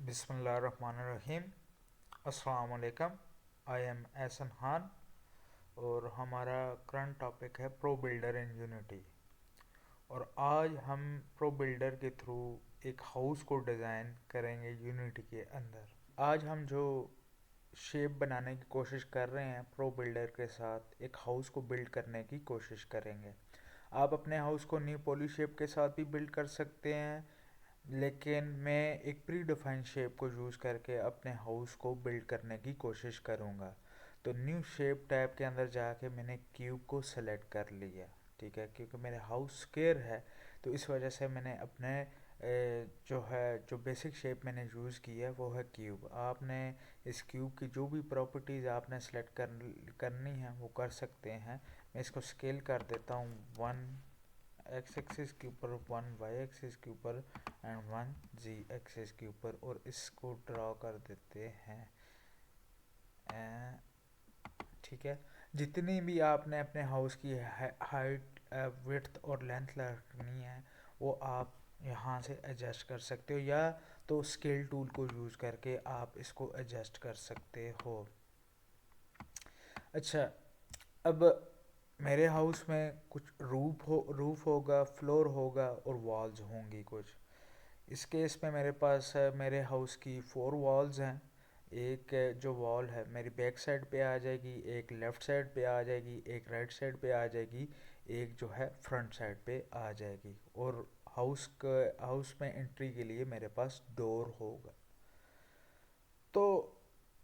बिस्मिल्लाहिर्रहमानिर्रहीम। अस्सलाम वालेकुम। आई एम एहसन खान और हमारा करंट टॉपिक है प्रो बिल्डर इन यूनिटी। और आज हम प्रो बिल्डर के थ्रू एक हाउस को डिज़ाइन करेंगे यूनिटी के अंदर। आज हम जो शेप बनाने की कोशिश कर रहे हैं प्रो बिल्डर के साथ एक हाउस को बिल्ड करने की कोशिश करेंगे। आप अपने हाउस को न्यू पॉली शेप के साथ भी बिल्ड कर सकते हैं, लेकिन मैं एक प्री डिफाइंड शेप को यूज़ करके अपने हाउस को बिल्ड करने की कोशिश करूँगा। तो न्यू शेप टैब के अंदर जाके मैंने क्यूब को सेलेक्ट कर लिया, ठीक है, क्योंकि मेरे हाउस स्क्वायर है तो इस वजह से मैंने अपने जो बेसिक शेप मैंने यूज़ की है वो है क्यूब। आपने इस क्यूब की जो भी प्रॉपर्टीज़ आपने सेलेक्ट करनी है वो कर सकते हैं। मैं इसको स्केल कर देता हूँ 1 एक्स एक्सिस के ऊपर, 1 वाई एक्सिस के ऊपर एंड 1 जी एक्सिस के ऊपर, और इसको ड्रॉ कर देते हैं। ठीक है, जितनी भी आपने अपने हाउस की हाइट, विड्थ और लेंथ रखनी है वो आप यहाँ से एडजस्ट कर सकते हो, या तो स्केल टूल को यूज़ करके आप इसको एडजस्ट कर सकते हो। अच्छा, अब मेरे हाउस में कुछ रूफ होगा, फ्लोर होगा और वॉल्स होंगी कुछ। इस केस में मेरे पास मेरे हाउस की 4 वॉल्स हैं। एक जो वॉल है मेरी बैक साइड पे आ जाएगी, एक लेफ़्ट साइड पे आ जाएगी, एक राइट साइड पे आ जाएगी, एक जो है फ्रंट साइड पे आ जाएगी। और हाउस में एंट्री के लिए मेरे पास डोर होगा। तो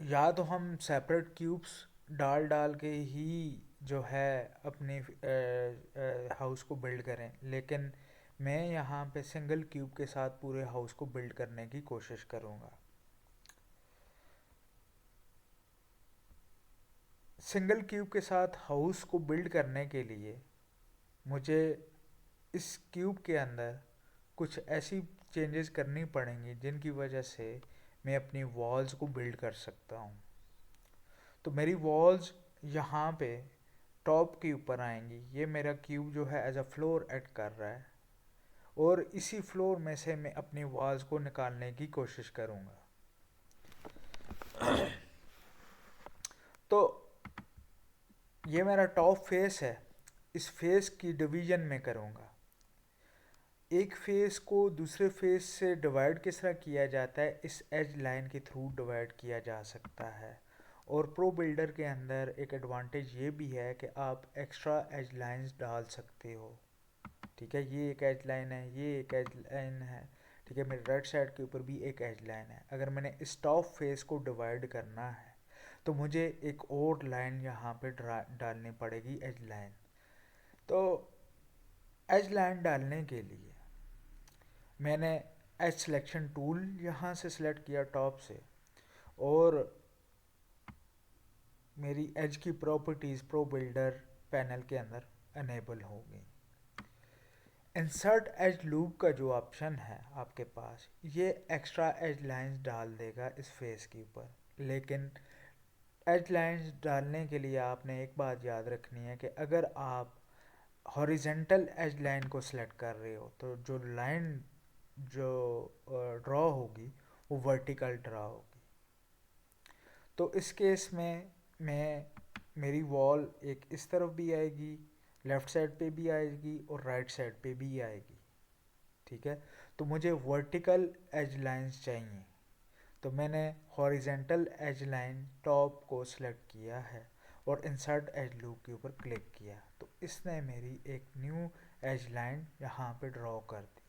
या तो हम सेपरेट क्यूब्स डाल डाल के ही जो है अपनी हाउस को बिल्ड करें, लेकिन मैं यहाँ पे सिंगल क्यूब के साथ पूरे हाउस को बिल्ड करने की कोशिश करूँगा। सिंगल क्यूब के साथ हाउस को बिल्ड करने के लिए मुझे इस क्यूब के अंदर कुछ ऐसी चेंजेस करनी पड़ेंगी जिनकी वजह से मैं अपनी वॉल्स को बिल्ड कर सकता हूँ। तो मेरी वॉल्स यहाँ पे टॉप के ऊपर आएंगी। ये मेरा क्यूब जो है एज अ फ्लोर एक्ट कर रहा है, और इसी फ्लोर में से मैं अपनी वॉल्स को निकालने की कोशिश करूँगा। तो ये मेरा टॉप फेस है, इस फेस की डिवीजन में करूँगा। एक फेस को दूसरे फेस से डिवाइड किस तरह किया जाता है, इस एज लाइन के थ्रू डिवाइड किया जा सकता है। और प्रो बिल्डर के अंदर एक एडवांटेज ये भी है कि आप एक्स्ट्रा एज लाइंस डाल सकते हो। ठीक है, ये एक एज लाइन है, ये एक एज लाइन है, ठीक है, मेरे राइट साइड के ऊपर भी एक एज लाइन है। अगर मैंने इस टॉप फेस को डिवाइड करना है तो मुझे एक और लाइन यहाँ पे डालनी पड़ेगी, एज लाइन। तो एज लाइन डालने के लिए मैंने एज सिलेक्शन टूल यहाँ से सिलेक्ट किया टॉप से, और मेरी एज की प्रॉपर्टीज़ प्रो बिल्डर पैनल के अंदर अनेबल हो गई। इंसर्ट एज लूप का जो ऑप्शन है आपके पास, ये एक्स्ट्रा एज लाइंस डाल देगा इस फेस के ऊपर। लेकिन एज लाइंस डालने के लिए आपने एक बात याद रखनी है कि अगर आप हॉरिजेंटल एज लाइन को सिलेक्ट कर रहे हो तो जो लाइन जो ड्रॉ होगी वो वर्टिकल ड्रॉ होगी। तो इस केस में मेरी वॉल एक इस तरफ भी आएगी, लेफ़्ट साइड पे भी आएगी और राइट साइड पे भी आएगी। ठीक है, तो मुझे वर्टिकल एज लाइंस चाहिए, तो मैंने हॉरिजेंटल एज लाइन टॉप को सिलेक्ट किया है और इंसर्ट एज लूप के ऊपर क्लिक किया, तो इसने मेरी एक न्यू एज लाइन यहाँ पे ड्रॉ कर दी।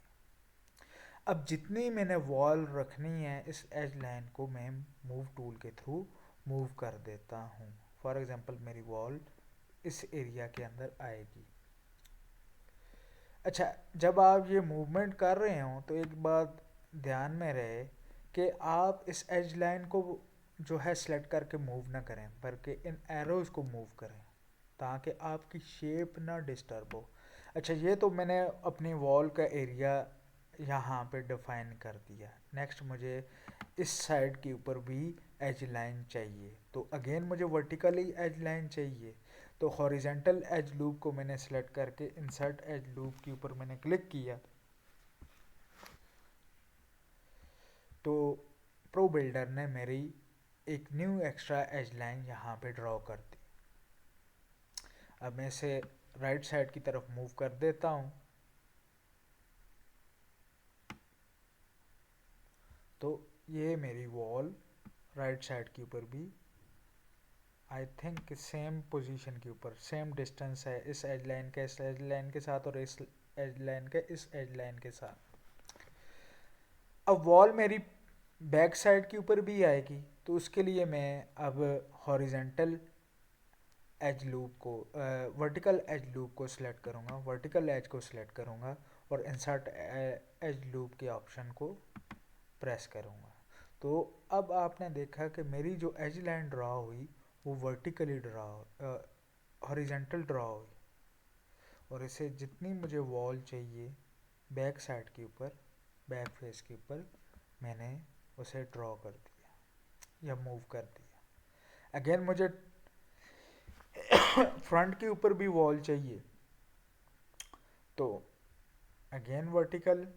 अब जितनी मैंने वॉल रखनी है इस एज लाइन को मैं मूव टूल के थ्रू मूव कर देता हूँ। फॉर एग्जांपल मेरी वॉल इस एरिया के अंदर आएगी। अच्छा, जब आप ये मूवमेंट कर रहे हो तो एक बात ध्यान में रहे कि आप इस एज लाइन को जो है सिलेक्ट करके मूव ना करें, बल्कि इन एरोज़ को मूव करें ताकि आपकी शेप ना डिस्टर्ब हो। अच्छा, ये तो मैंने अपनी वॉल का एरिया यहाँ पे डिफाइन कर दिया। नेक्स्ट मुझे इस साइड के ऊपर भी एज लाइन चाहिए, तो अगेन मुझे वर्टिकली एज लाइन चाहिए। तो हॉरिजेंटल एज लूप को मैंने सेलेक्ट करके इंसर्ट एज लूप के ऊपर मैंने क्लिक किया, तो प्रो बिल्डर ने मेरी एक न्यू एक्स्ट्रा एज लाइन यहाँ पे ड्रॉ कर दी। अब मैं इसे राइट साइड की तरफ मूव कर देता हूँ, तो ये मेरी वॉल राइट साइड के ऊपर भी आई थिंक सेम पोजीशन के ऊपर सेम डिस्टेंस है इस एज लाइन का इस एज लाइन के साथ और इस एज लाइन का इस एज लाइन के साथ। अब वॉल मेरी बैक साइड के ऊपर भी आएगी, तो उसके लिए मैं अब हॉरिजेंटल एज लूप को वर्टिकल एज लूप को सिलेक्ट करूँगा, वर्टिकल एज को सिलेक्ट करूँगा और इंसर्ट एज लूप के ऑप्शन को प्रेस करूँगा। तो अब आपने देखा कि मेरी जो एज लाइन ड्रॉ हुई वो वर्टिकली ड्रॉ हॉरिजेंटल ड्रॉ हुई, और इसे जितनी मुझे वॉल चाहिए बैक साइड के ऊपर बैक फेस के ऊपर मैंने उसे ड्रॉ कर दिया या मूव कर दिया। अगेन मुझे फ्रंट के ऊपर भी वॉल चाहिए, तो अगेन वर्टिकल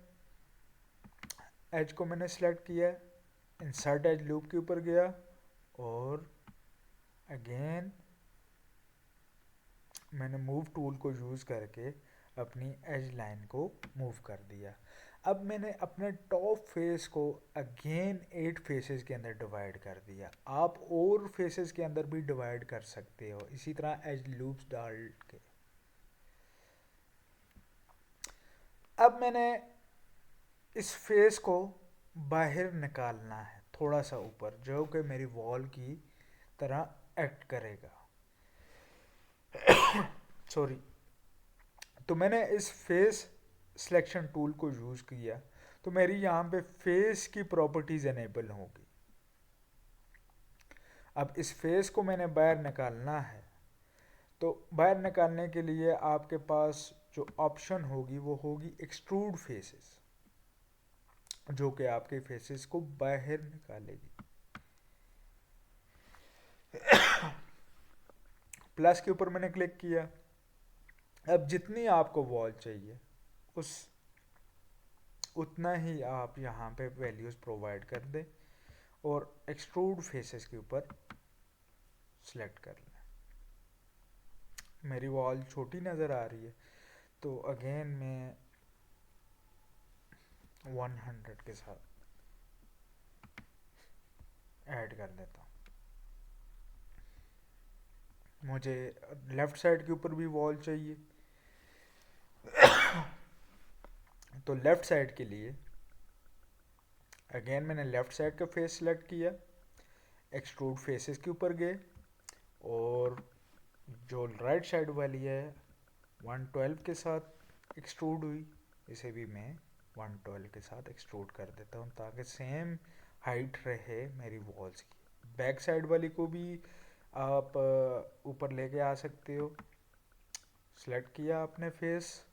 एज को मैंने सेलेक्ट किया, इंसर्ट एज लूप के ऊपर गया और अगेन मैंने मूव टूल को यूज़ करके अपनी एज लाइन को मूव कर दिया। अब मैंने अपने टॉप फेस को अगेन 8 फेसेस के अंदर डिवाइड कर दिया। आप और फेसेस के अंदर भी डिवाइड कर सकते हो इसी तरह एज लूप्स डाल के। अब मैंने इस फेस को बाहर निकालना है थोड़ा सा ऊपर, जो कि मेरी वॉल की तरह एक्ट करेगा। सॉरी। तो मैंने इस फेस सिलेक्शन टूल को यूज़ किया, तो मेरी यहाँ पे फेस की प्रॉपर्टीज एनेबल होगी। अब इस फेस को मैंने बाहर निकालना है, तो बाहर निकालने के लिए आपके पास जो ऑप्शन होगी वो होगी एक्सट्रूड फेसेस, जो कि आपके फेसेस को बाहर निकालेगी। प्लस के ऊपर मैंने क्लिक किया। अब जितनी आपको वॉल चाहिए उतना ही आप यहाँ पे वैल्यूज़ प्रोवाइड कर दें और एक्सट्रूड फेसेस के ऊपर सिलेक्ट कर लें। मेरी वॉल छोटी नज़र आ रही है, तो अगेन मैं 100 के साथ ऐड कर देता हूँ। मुझे लेफ़्ट साइड के ऊपर भी वॉल चाहिए, तो लेफ़्ट साइड के लिए अगेन मैंने लेफ़्ट साइड का फेस सिलेक्ट किया, एक्सट्रूड फेसेस के ऊपर गए और जो राइट साइड वाली है 112 के साथ एक्सट्रूड हुई, इसे भी मैं 112 के साथ एक्सट्रूड कर देता हूँ ताकि सेम हाइट रहे मेरी वॉल्स की। बैक साइड वाली को भी आप ऊपर लेके आ सकते हो। सिलेक्ट किया आपने फेस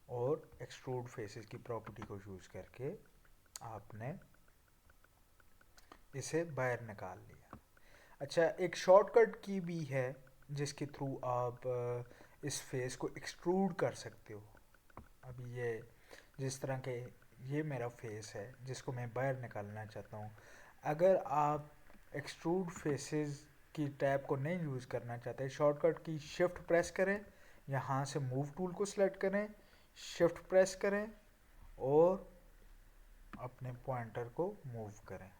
और एक्सट्रूड फेसेस की प्रॉपर्टी को यूज़ करके आपने इसे बाहर निकाल लिया। अच्छा, एक शॉर्टकट की भी है जिसके थ्रू आप इस फेस को एक्सट्रूड कर सकते हो। अभी ये जिस तरह के ये मेरा फेस है जिसको मैं बाहर निकालना चाहता हूँ, अगर आप एक्सट्रूड फेसेस की टैब को नहीं यूज़ करना चाहते, शॉर्टकट की शिफ्ट प्रेस करें, यहाँ से मूव टूल को सिलेक्ट करें, शिफ्ट प्रेस करें और अपने पॉइंटर को मूव करें,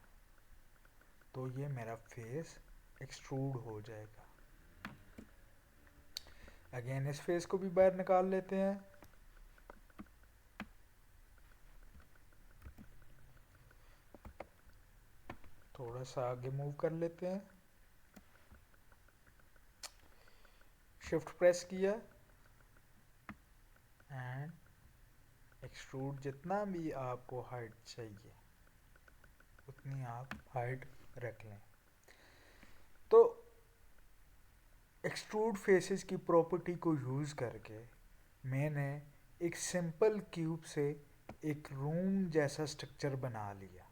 तो ये मेरा फेस एक्सट्रूड हो जाएगा। अगेन इस फेस को भी बाहर निकाल लेते हैं। थोड़ा सा आगे मूव कर लेते हैं, शिफ्ट प्रेस किया एंड एक्सट्रूड। जितना भी आपको हाइट चाहिए उतनी आप हाइट रख लें। तो एक्सट्रूड फेसेस की प्रॉपर्टी को यूज़ करके मैंने एक सिंपल क्यूब से एक रूम जैसा स्ट्रक्चर बना लिया।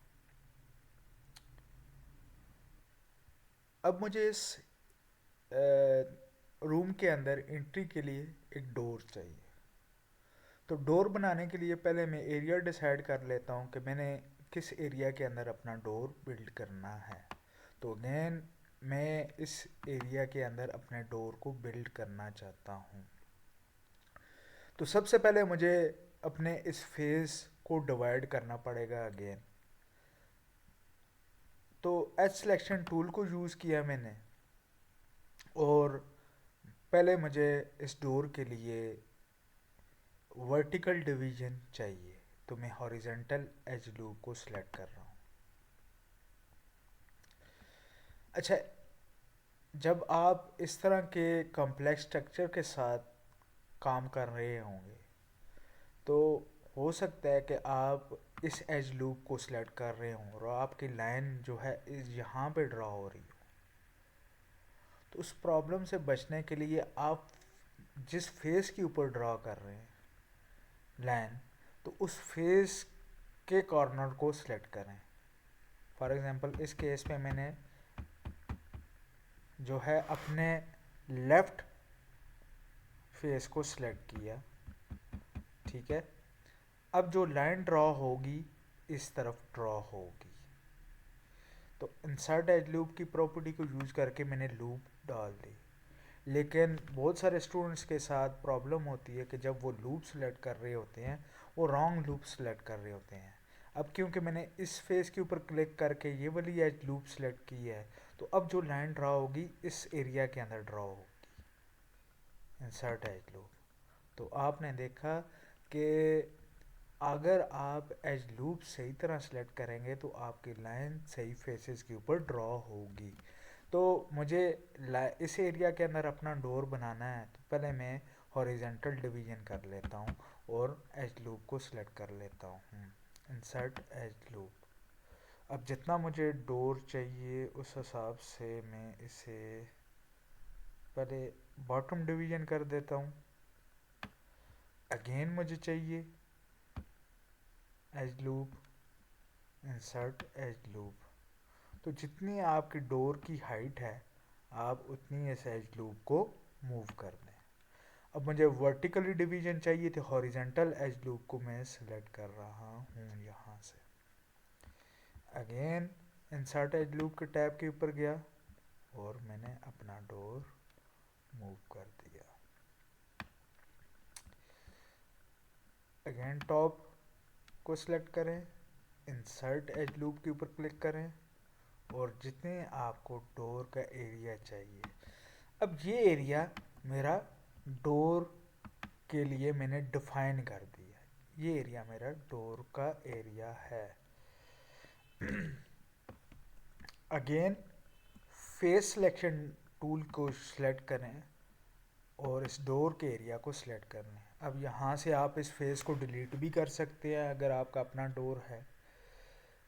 अब मुझे इस रूम के अंदर एंट्री के लिए एक डोर चाहिए। तो डोर बनाने के लिए पहले मैं एरिया डिसाइड कर लेता हूँ कि मैंने किस एरिया के अंदर अपना डोर बिल्ड करना है। तो अगेन मैं इस एरिया के अंदर अपने डोर को बिल्ड करना चाहता हूँ। तो सबसे पहले मुझे अपने इस फेस को डिवाइड करना पड़ेगा अगेन। तो एज सिलेक्शन टूल को यूज़ किया मैंने और पहले मुझे इस डोर के लिए वर्टिकल डिवीजन चाहिए, तो मैं हॉरिजेंटल एज लूप को सिलेक्ट कर रहा हूँ। अच्छा, जब आप इस तरह के कॉम्प्लेक्स स्ट्रक्चर के साथ काम कर रहे होंगे तो हो सकता है कि आप इस एज लूप को सिलेक्ट कर रहे हों और आपकी लाइन जो है यहाँ पे ड्रा हो रही हो। तो उस प्रॉब्लम से बचने के लिए आप जिस फेस के ऊपर ड्रा कर रहे हैं लाइन, तो उस फेस के कॉर्नर को सिलेक्ट करें। फॉर एग्जांपल इस केस में मैंने जो है अपने लेफ्ट फेस को सिलेक्ट किया, ठीक है। अब जो लाइन ड्रॉ होगी इस तरफ ड्रॉ होगी। तो इंसर्ट एज लूप की प्रॉपर्टी को यूज़ करके मैंने लूप डाल दी, लेकिन बहुत सारे स्टूडेंट्स के साथ प्रॉब्लम होती है कि जब वो लूप सेलेक्ट कर रहे होते हैं वो रॉन्ग लूप सेलेक्ट कर रहे होते हैं। अब क्योंकि मैंने इस फेस के ऊपर क्लिक करके ये वाली एज लूप सेलेक्ट की है, तो अब जो लाइन ड्रॉ होगी इस एरिया के अंदर ड्रॉ होगी, इंसर्ट एज लूप। तो आपने देखा कि अगर आप एज लूप सही तरह सेलेक्ट करेंगे तो आपकी लाइन सही फेसेस के ऊपर ड्रॉ होगी। तो मुझे इस एरिया के अंदर अपना डोर बनाना है, तो पहले मैं हॉरिजेंटल डिवीजन कर लेता हूँ और एज लूप को सिलेक्ट कर लेता हूँ, इंसर्ट एज लूप। अब जितना मुझे डोर चाहिए उस हिसाब से मैं इसे पहले बॉटम डिवीजन कर देता हूँ। अगेन मुझे चाहिए as loop, insert as loop. तो जितनी आपकी डोर की हाइट है आप उतनी इस एज लूप को मूव कर दें। अब मुझे वर्टिकली डिवीजन चाहिए तो हॉरिजेंटल एज लूप को मैं सिलेक्ट कर रहा हूँ यहाँ से। अगेन इंसर्ट एज लूप के टैब के ऊपर गया और मैंने अपना डोर मूव कर दिया। अगेन टॉप को सिलेक्ट करें, इंसर्ट एज लूप के ऊपर क्लिक करें और जितने आपको डोर का एरिया चाहिए, अब ये एरिया मेरा डोर के लिए मैंने डिफाइन कर दिया। ये एरिया मेरा डोर का एरिया है। अगेन फेस सिलेक्शन टूल को सिलेक्ट करें और इस डोर के एरिया को सिलेक्ट कर लें। अब यहाँ से आप इस फेस को डिलीट भी कर सकते हैं। अगर आपका अपना डोर है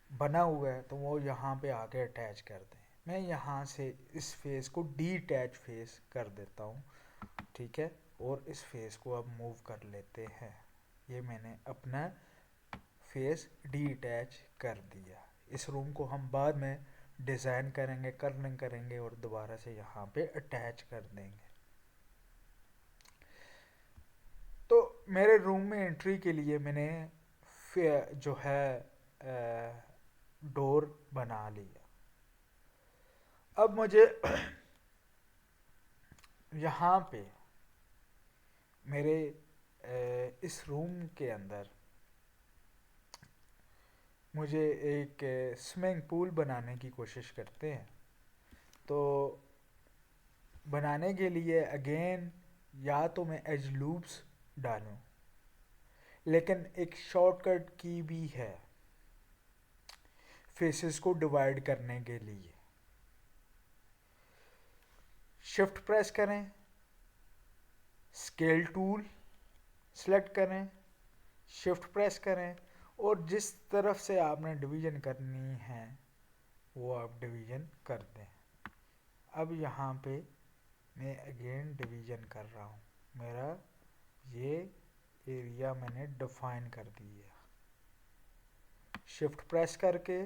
बना हुआ है तो वो यहाँ पे आके अटैच कर दें। मैं यहाँ से इस फेस को डीअटैच फेस कर देता हूँ, ठीक है। और इस फेस को अब मूव कर लेते हैं। ये मैंने अपना फेस डीअटैच कर दिया। इस रूम को हम बाद में डिज़ाइन करेंगे, कर्लिंग करेंगे और दोबारा से यहाँ पे अटैच कर देंगे। तो मेरे रूम में एंट्री के लिए मैंने जो है डोर बना लिया। अब मुझे यहाँ पे मेरे इस रूम के अंदर मुझे एक स्विमिंग पूल बनाने की कोशिश करते हैं। तो बनाने के लिए अगेन या तो मैं एज लूप्स डालूं, लेकिन एक शॉर्टकट की भी है फेसेस को डिवाइड करने के लिए। शिफ्ट प्रेस करें, स्केल टूल सेलेक्ट करें, शिफ्ट प्रेस करें और जिस तरफ से आपने डिवीज़न करनी है वो आप डिवीज़न कर दें। अब यहाँ पे मैं अगेन डिवीज़न कर रहा हूँ। मेरा ये एरिया मैंने डिफाइन कर दिया। शिफ्ट प्रेस करके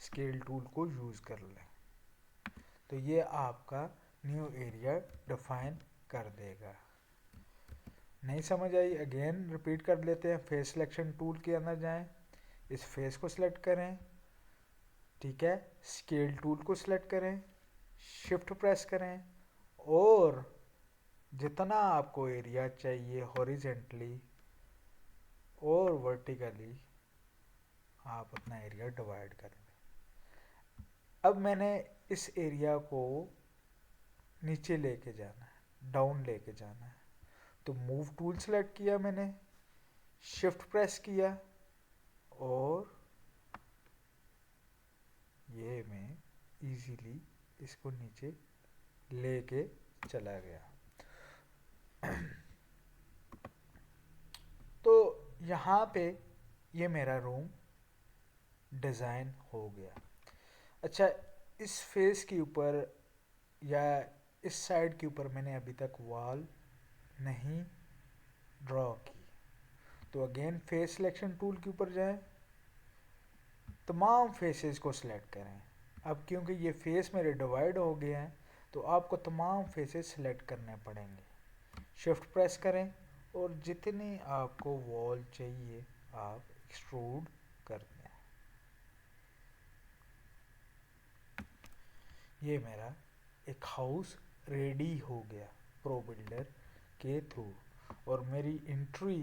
स्केल टूल को यूज़ कर लें तो ये आपका न्यू एरिया डिफाइन कर देगा। नहीं समझ आई, अगेन रिपीट कर लेते हैं। फेस सिलेक्शन टूल के अंदर जाएं, इस फेस को सिलेक्ट करें, ठीक है, स्केल टूल को सिलेक्ट करें, शिफ्ट प्रेस करें और जितना आपको एरिया चाहिए हॉरिजेंटली और वर्टिकली आप अपना एरिया डिवाइड कर लें। अब मैंने इस एरिया को नीचे लेके जाना है, डाउन लेके जाना है, तो मूव टूल सेलेक्ट किया मैंने, शिफ्ट प्रेस किया और ये मैं इजीली इसको नीचे लेके चला गया। तो यहाँ पे ये मेरा रूम डिज़ाइन हो गया। अच्छा, इस फेस के ऊपर या इस साइड के ऊपर मैंने अभी तक वॉल नहीं ड्रॉ की, तो अगेन फेस सिलेक्शन टूल के ऊपर जाएं, तमाम फेसेस को सिलेक्ट करें। अब क्योंकि ये फेस मेरे डिवाइड हो गए हैं तो आपको तमाम फेसेस सिलेक्ट करने पड़ेंगे। शिफ्ट प्रेस करें और जितनी आपको वॉल चाहिए आप एक्सट्रूड कर दें। ये मेरा एक हाउस रेडी हो गया प्रो बिल्डर के थ्रू, और मेरी एंट्री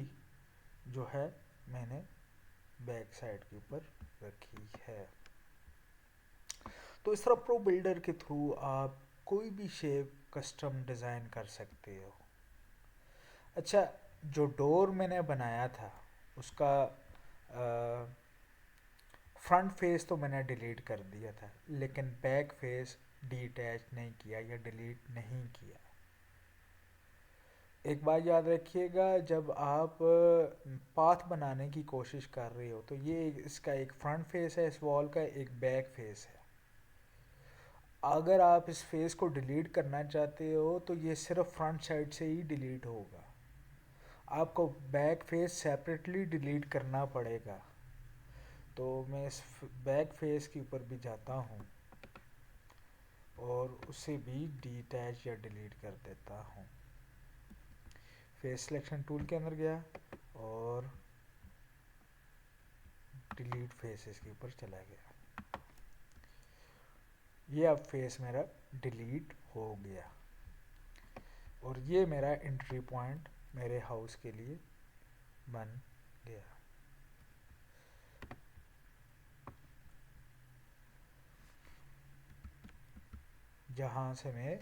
जो है मैंने बैक साइड के ऊपर रखी है। तो इस तरह प्रो बिल्डर के थ्रू आप कोई भी शेप कस्टम डिज़ाइन कर सकते हो। अच्छा, जो डोर मैंने बनाया था उसका फ्रंट फेस तो मैंने डिलीट कर दिया था, लेकिन बैक फेस डिटैच नहीं किया या डिलीट नहीं किया। एक बात याद रखिएगा, जब आप पाथ बनाने की कोशिश कर रहे हो तो ये इसका एक फ्रंट फेस है इस वॉल का, एक बैक फेस है। अगर आप इस फेस को डिलीट करना चाहते हो तो ये सिर्फ फ्रंट साइड से ही डिलीट होगा, आपको बैक फेस सेपरेटली डिलीट करना पड़ेगा। तो मैं इस बैक फेस के ऊपर भी जाता हूँ और उसे भी डिटैच या डिलीट कर देता हूँ। फेस सिलेक्शन टूल के अंदर गया और डिलीट फेसेस के ऊपर चला गया। ये अब फेस मेरा डिलीट हो गया और ये मेरा एंट्री पॉइंट मेरे हाउस के लिए बन गया। जहाँ से मैं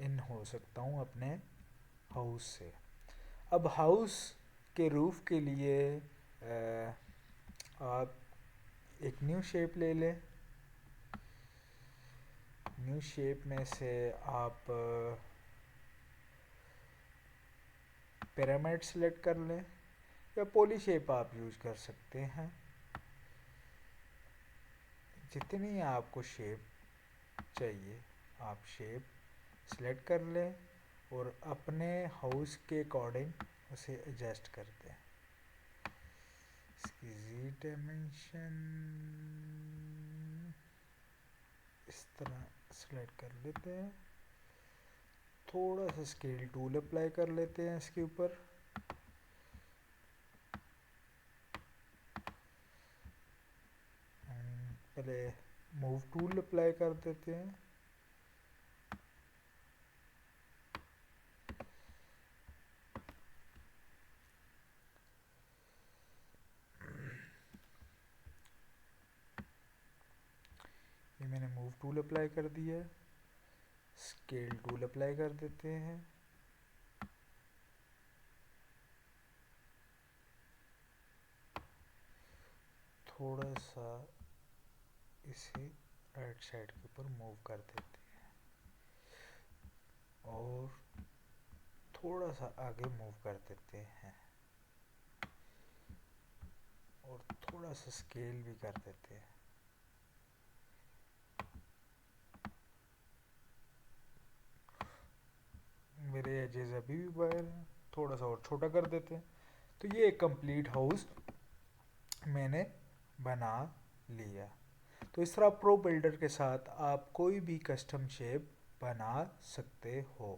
इन हो सकता हूँ अपने हाउस से। अब हाउस के रूफ के लिए आप एक न्यू शेप ले लें। न्यू शेप में से आप पिरामिड सेलेक्ट कर लें या पॉली शेप आप यूज कर सकते हैं। जितनी आपको शेप चाहिए आप शेप सेलेक्ट कर लें और अपने हाउस के अकॉर्डिंग उसे एडजस्ट कर दें। इसकी जी डायमेंशन इस तरह सेलेक्ट कर लेते हैं। थोड़ा सा स्केल टूल अप्लाई कर लेते हैं इसके ऊपर। पहले मूव टूल अप्लाई कर देते हैं। ये मैंने मूव टूल अप्लाई कर दिया है। स्केल टूल अप्लाई कर देते हैं। थोड़ा सा इसे राइट साइड के ऊपर मूव कर देते हैं और थोड़ा सा आगे मूव कर देते हैं और थोड़ा सा स्केल भी कर देते हैं। मेरे एजेस अभी भी बाहर हैं, थोड़ा सा और छोटा कर देते हैं। तो ये एक कंप्लीट हाउस मैंने बना लिया। तो इस तरह प्रो बिल्डर के साथ आप कोई भी कस्टम शेप बना सकते हो।